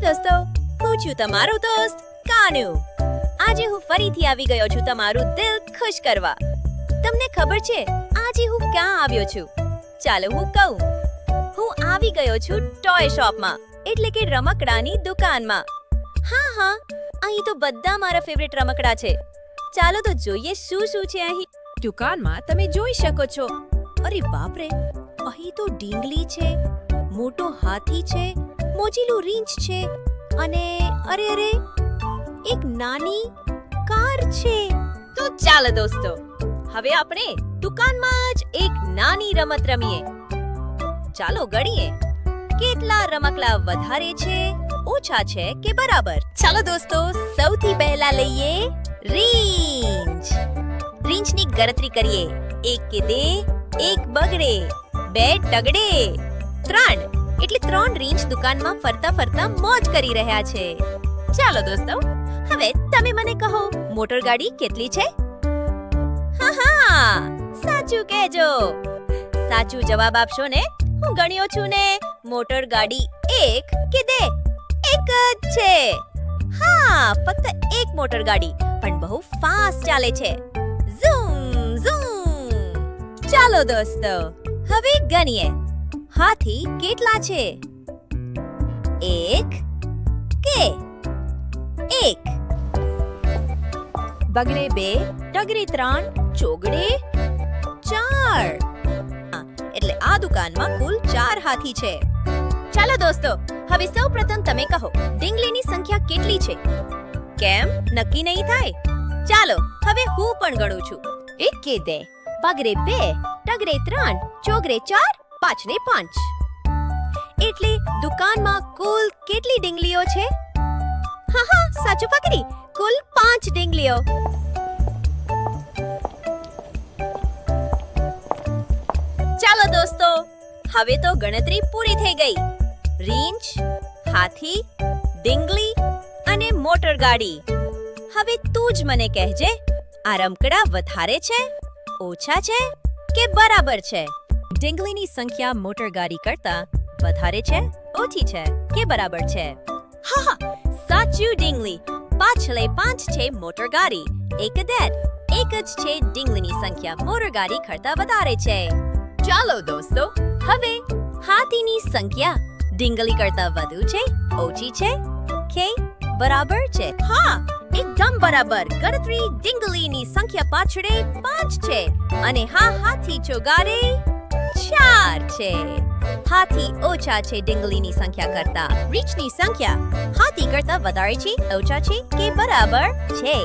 દોસ્તો, હું છું તમારો દોસ્ત કાનુ. આજે હું ફરીથી આવી ગયો છું તમારું દિલ ખુશ કરવા. તમને ખબર છે આજે હું ક્યાં આવ્યો છું? ચાલો હું કહું. હું આવી ગયો છું ટોય શોપમાં, એટલે કે રમકડાની દુકાનમાં. હા, અહીં તો બધા મારા ફેવરિટ રમકડા છે. ચાલો તો જોઈએ શું શું છે અહીં. દુકાનમાં તમે જોઈ શકો છો. અરે બાપ રે, અહીં તો ઢીંગલી છે, મોટો હાથી છે, મોજીલું રીંછ છે અને અરે એક નાની કાર છે. તો ચાલો દોસ્તો, હવે આપણે દુકાનમાં જ એક નાની રમત રમીએ. ચાલો ગણીએ કેટલા રમકડા વધારે છે, ઓછા છે કે બરાબર. ચાલો દોસ્તો, સૌથી પહેલા લઈએ રીંછ. રીંછની ગણતરી કરીએ. 1 કે 2, 1 બગડે, 2 ટગડે, 3 એટલે 3 રીંછ દુકાનમાં ફરતા ફરતા મોજ કરી રહ્યા છે. ચાલો દોસ્તો, હવે તમે મને કહો, મોટર ગાડી કેટલી છે? હા, સાચું કહેજો. સાચું જવાબ આપશો ને? હું ગણ્યો છું ને. મોટર ગાડી 1 કે 2? 1 જ છે. હા, ફક્ત 1 મોટર ગાડી, પણ બહુ ફાસ્ટ ચાલે છે. Zoom zoom. ચાલો દોસ્તો, હવે ગણીએ. હાથી કેટલા છે? 1 કે 1? બગડે 2, ટગડે 3, ચોગડે 4. એટલે આ દુકાનમાં કુલ 4 હાથી છે. ચાલો દોસ્તો, હવે સૌપ્રથમ તમે કહો, ઢીંગલીની સંખ્યા કેટલી છે? કેમ નક્કી નહીં થાય? ચાલો હવે હું પણ ગણું છું. 1 કે 2, બગડે 2, ટગડે 3, ચોગડે 4, પાછળે 5. એટલે દુકાનમાં કુલ કેટલી ઢીંગલીઓ છે? હા, સાચું પકડી. કુલ 5 ઢીંગલીઓ. ચાલો દોસ્તો, હવે તો ગણતરી પૂરી થઈ ગઈ. રીંછ, હાથી, ઢીંગલી અને મોટર ગાડી. હવે તું જ મને કહેજે, આ રમકડા વધારે છે, ઓછા છે કે બરાબર છે? ઢીંગલીની સંખ્યા મોટર ગાડી કરતા વધારે છે, ઓછી છે કે બરાબર છે? હા, સાચું ઢીંગલી. પાછળે 5 છે મોટર ગાડી, 1 ડેડ. 1 જ છે ઢીંગલીની સંખ્યા મોટર ગાડી કરતા વધારે છે. ચાલો દોસ્તો, હવે હાથીની સંખ્યા ઢીંગલી કરતા વધુ છે, ઓછી છે કે બરાબર છે? હા, એકદમ બરાબર. ગણતરી ઢીંગલીની સંખ્યા પાછળે 5 છે અને હાથી ચોગાડે 4 છે. હાથી ઓછા છે ઢીંગલીની સંખ્યા કરતા. રીંછની સંખ્યા હાથી કરતા વધારે છે, ઓછા છે કે બરાબર છે?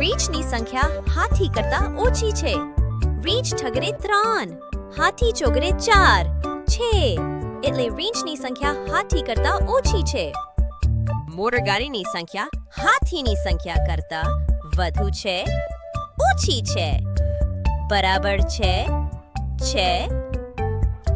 રીંછની સંખ્યા હાથી કરતા ઓછી છે. રીંછ ઠગડે 3, હાથી ચોગડે 4 છે. એટલે રીંછની સંખ્યા હાથી કરતા ઓછી છે. મોટર ગાડીની સંખ્યા હાથીની સંખ્યા કરતા વધુ છે, ઓછી છે, બરાબર છે?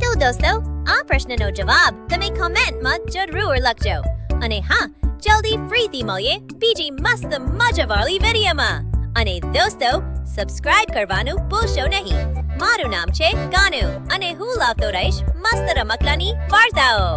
તો દોસ્તો, આ પ્રશ્નનો જવાબ તમે કોમેન્ટમાં જરૂર લખજો. અને હા, જલ્દી ફરીથી મળીએ બીજી મસ્ત મજાવાળી વિડીયોમાં. અને દોસ્તો, સબસ્ક્રાઇબ કરવાનું ભૂલશો નહીં. મારું નામ છે કાનુ અને હું લાવતો રહીશ મસ્ત રમકડાની વાર્તાઓ.